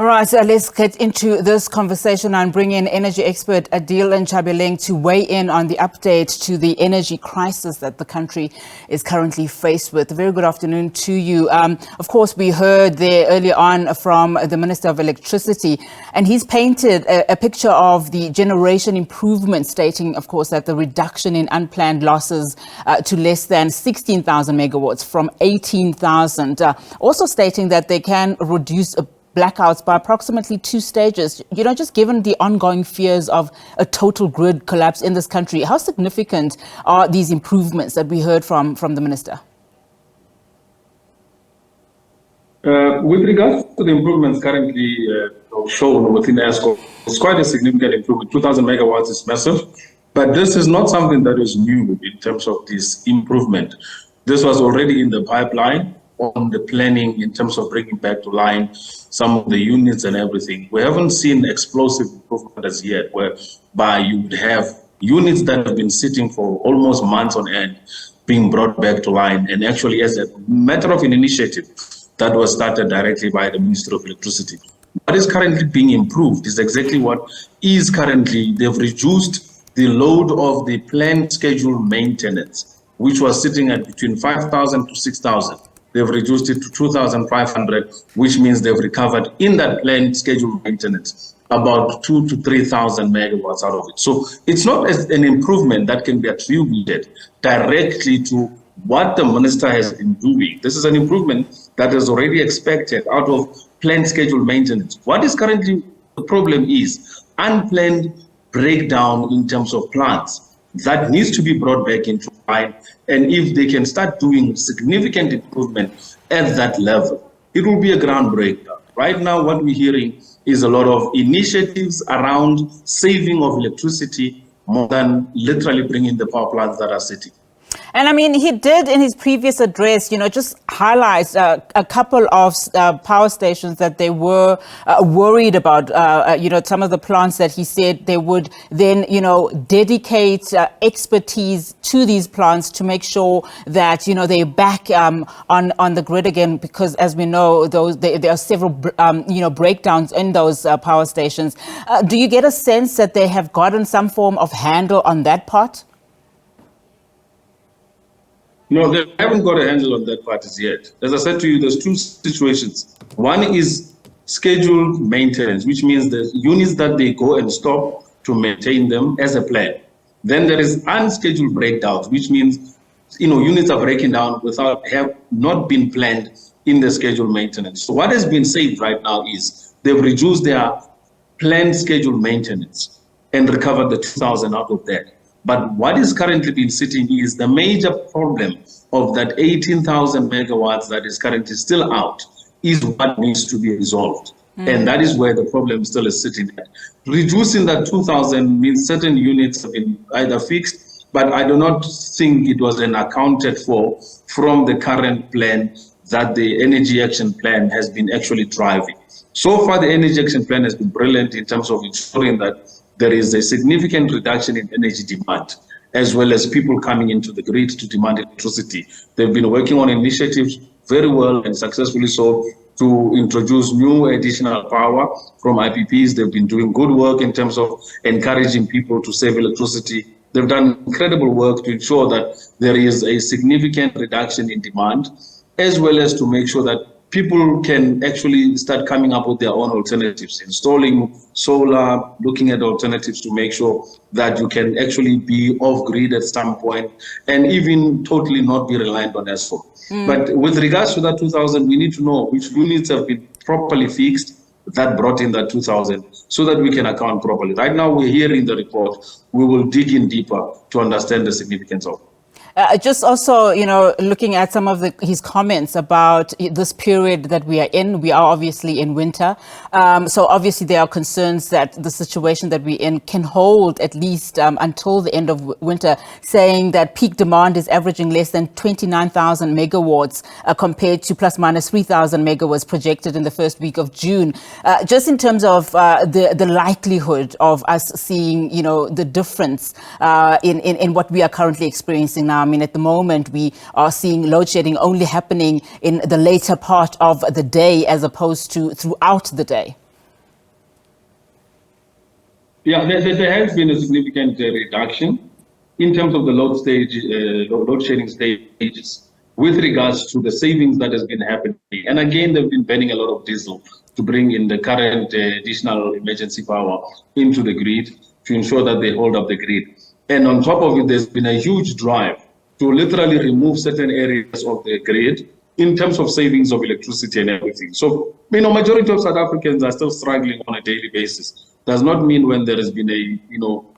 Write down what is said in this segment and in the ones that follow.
All right, so let's get into this conversation and bring in energy expert Adil Nchabeleng to weigh in on the update to the energy crisis that the country is currently faced with. A very good afternoon to you. Of course, we heard there earlier on from the Minister of Electricity, and he's painted a picture of the generation improvement, stating, of course, that the reduction in unplanned losses to less than 16,000 megawatts from 18,000. Also stating that they can reduce blackouts by approximately 2 stages. Just given the ongoing fears of a total grid collapse in this country, how significant are these improvements that we heard from the minister? With regards to the improvements currently shown within Escot, it's quite a significant improvement. 2,000 megawatts is massive, but this is not something that is new in terms of this improvement. This was already in the pipeline on the planning in terms of bringing back to line some of the units and everything. We haven't seen explosive improvement as yet, whereby you would have units that have been sitting for almost months on end being brought back to line, and actually as a matter of an initiative that was started directly by the Ministry of Electricity. What is currently being improved is exactly what is currently, they've reduced the load of the planned scheduled maintenance, which was sitting at between 5,000 to 6,000. They've reduced it to 2,500, which means they've recovered in that planned scheduled maintenance about 2,000 to 3,000 megawatts out of it. So it's not an improvement that can be attributed directly to what the minister has been doing. This is an improvement that is already expected out of planned scheduled maintenance. What is currently the problem is unplanned breakdown in terms of plants. That needs to be brought back into line, and if they can start doing significant improvement at that level, it will be a groundbreaker. Right now, what we're hearing is a lot of initiatives around saving of electricity more than literally bringing the power plants that are sitting. And I mean, he did in his previous address, just highlight a couple of power stations that they were worried about, some of the plants that he said they would then, dedicate expertise to these plants to make sure that, they're back on the grid again, because as we know, there are several, breakdowns in those power stations. Do you get a sense that they have gotten some form of handle on that part? No, they haven't got a handle on that part as yet. As I said to you, there's two situations. One is scheduled maintenance, which means the units that they go and stop to maintain them as a plan. Then there is unscheduled breakdowns, which means units are breaking down without have not been planned in the scheduled maintenance. So what has been said right now is they've reduced their planned scheduled maintenance and recovered the 2,000 out of that. But what is currently being sitting is the major problem of that 18,000 megawatts that is currently still out is what needs to be resolved. And that is where the problem still is sitting at. Reducing that 2,000 means certain units have been either fixed, but I do not think it was accounted for from the current plan that the Energy Action Plan has been actually driving. So far, the Energy Action Plan has been brilliant in terms of ensuring that there is a significant reduction in energy demand, as well as people coming into the grid to demand electricity. They've been working on initiatives very well and successfully so to introduce new additional power from IPPs. They've been doing good work in terms of encouraging people to save electricity. They've done incredible work to ensure that there is a significant reduction in demand, as well as to make sure that people can actually start coming up with their own alternatives, installing solar, looking at alternatives to make sure that you can actually be off grid at some point and even totally not be reliant on Escot. But with regards to that 2,000, we need to know which units have been properly fixed that brought in that 2,000 so that we can account properly. Right now, we're hearing the report. We will dig in deeper to understand the significance of it. Just also, looking at some of his comments about this period that we are in, we are obviously in winter. So obviously there are concerns that the situation that we're in can hold at least until the end of winter, saying that peak demand is averaging less than 29,000 megawatts compared to plus minus 3,000 megawatts projected in the first week of June. Just in terms of the likelihood of us seeing, the difference in what we are currently experiencing now. I mean, at the moment, we are seeing load shedding only happening in the later part of the day as opposed to throughout the day. Yeah, there has been a significant reduction in terms of the load shedding stages with regards to the savings that has been happening. And again, they've been burning a lot of diesel to bring in the current additional emergency power into the grid to ensure that they hold up the grid. And on top of it, there's been a huge drive to literally remove certain areas of the grid in terms of savings of electricity and everything. So, majority of South Africans are still struggling on a daily basis. Does not mean when there has been a,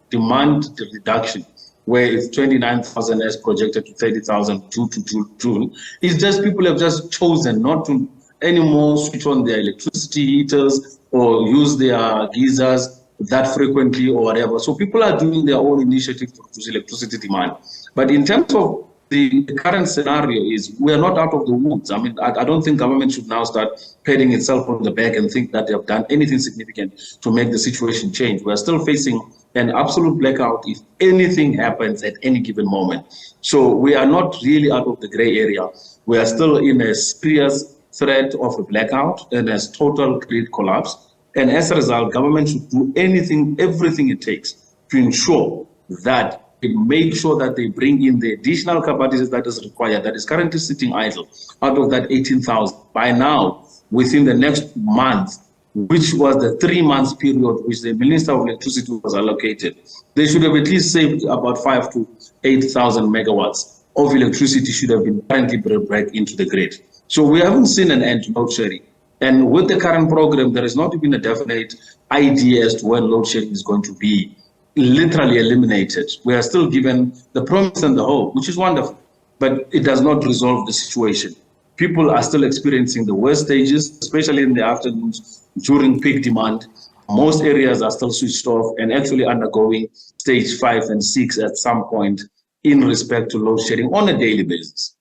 demand reduction where it's 29,000 as projected to 30,000 due to June. It's just people have just chosen not to anymore switch on their electricity heaters or use their geysers that frequently or whatever. So people are doing their own initiative to reduce electricity demand. But in terms of the current scenario is we are not out of the woods. I mean, I don't think government should now start patting itself on the back and think that they have done anything significant to make the situation change. We are still facing an absolute blackout if anything happens at any given moment. So we are not really out of the gray area. We are still in a serious threat of a blackout and a total grid collapse. And as a result, government should do everything it takes to ensure that make sure that they bring in the additional capacities that is required, that is currently sitting idle out of that 18,000. By now, within the next month, which was the 3 months period which the Minister of Electricity was allocated, they should have at least saved about 5 to 8,000 megawatts of electricity should have been currently brought back into the grid. So we haven't seen an end to load shedding. And with the current program, there has not been a definite idea as to when load shedding is going to be literally eliminated. We are still given the promise and the hope, which is wonderful, but it does not resolve the situation. People are still experiencing the worst stages, especially in the afternoons during peak demand. Most areas are still switched off and actually undergoing stage 5 and 6 at some point in respect to load shedding on a daily basis.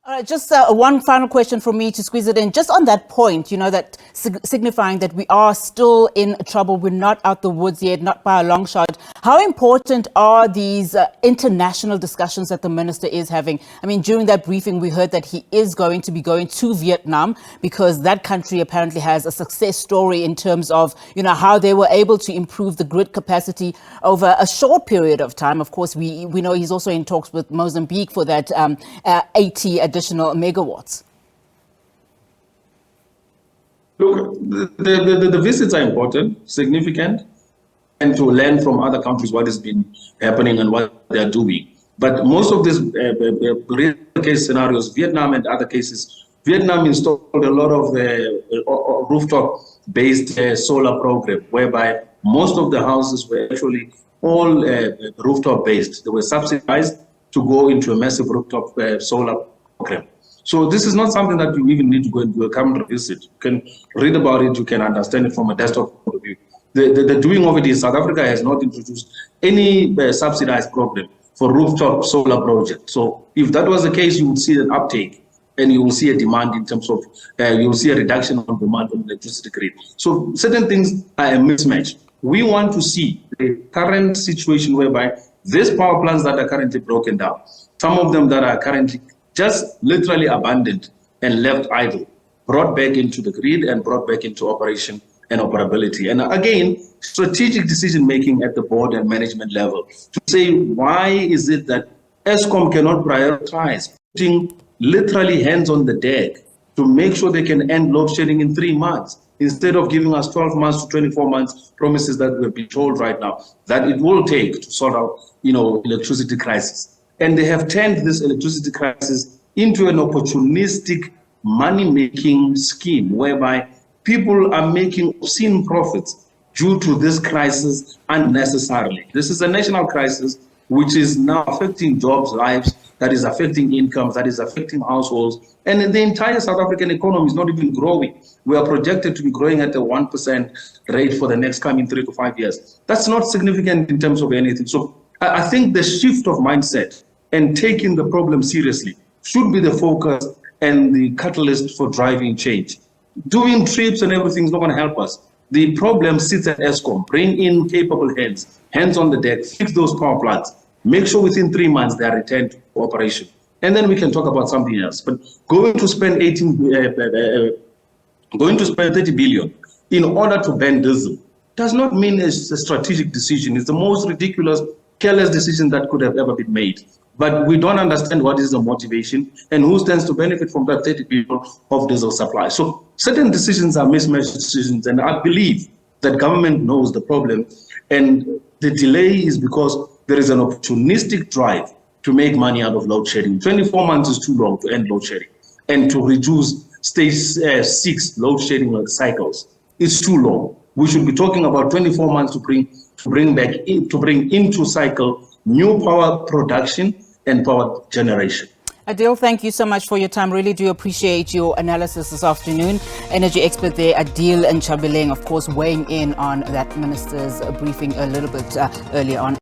All right, just one final question from me to squeeze it in. Just on that point, that signifying that we are still in trouble, we're not out the woods yet, not by a long shot. How important are these international discussions that the minister is having? I mean, during that briefing, we heard that he is going to be going to Vietnam because that country apparently has a success story in terms of, how they were able to improve the grid capacity over a short period of time. Of course, we know he's also in talks with Mozambique for that 80 additional megawatts. Look, the visits are important, significant, and to learn from other countries what has been happening and what they are doing. But most of these real case scenarios, Vietnam and other cases, Vietnam installed a lot of rooftop-based solar program, whereby most of the houses were actually all rooftop-based. They were subsidized to go into a massive rooftop solar program. So this is not something that you even need to go and do a camera visit. You can read about it, you can understand it from a desktop point of view. The doing of it is South Africa has not introduced any subsidized program for rooftop solar projects. So if that was the case, you would see an uptake and you will see a demand in terms of, you will see a reduction on demand on the electricity grid. So certain things are a mismatch. We want to see the current situation whereby these power plants that are currently broken down, some of them that are currently just literally abandoned and left idle, brought back into the grid and brought back into operation and operability. And again, strategic decision-making at the board and management level to say, why is it that Escom cannot prioritize putting literally hands on the deck to make sure they can end load shedding in 3 months instead of giving us 12 months to 24 months promises that we've been told right now that it will take to sort out, electricity crisis. And they have turned this electricity crisis into an opportunistic money-making scheme whereby people are making obscene profits due to this crisis unnecessarily. This is a national crisis which is now affecting jobs, lives, that is affecting incomes, that is affecting households. And the entire South African economy is not even growing. We are projected to be growing at a 1% rate for the next coming 3 to 5 years. That's not significant in terms of anything. So I think the shift of mindset and taking the problem seriously should be the focus and the catalyst for driving change. Doing trips and everything is not going to help us. The problem sits at Escom. Bring in capable hands on the deck, fix those power plants, make sure within 3 months they are returned to operation. And then we can talk about something else. But going to spend 30 billion in order to ban diesel does not mean it's a strategic decision. It's the most ridiculous, careless decision that could have ever been made. But we don't understand what is the motivation and who stands to benefit from that 30 billion of diesel supply. So certain decisions are mismatched decisions, and I believe that government knows the problem, and the delay is because there is an opportunistic drive to make money out of load shedding. 24 months is too long to end load shedding, and to reduce stage 6 load shedding cycles is too long. We should be talking about 24 months to bring into cycle new power production and power generation. Adil, thank you so much for your time. Really do appreciate your analysis this afternoon. Energy expert there, Adil Nchabeleng, of course, weighing in on that minister's briefing a little bit earlier on.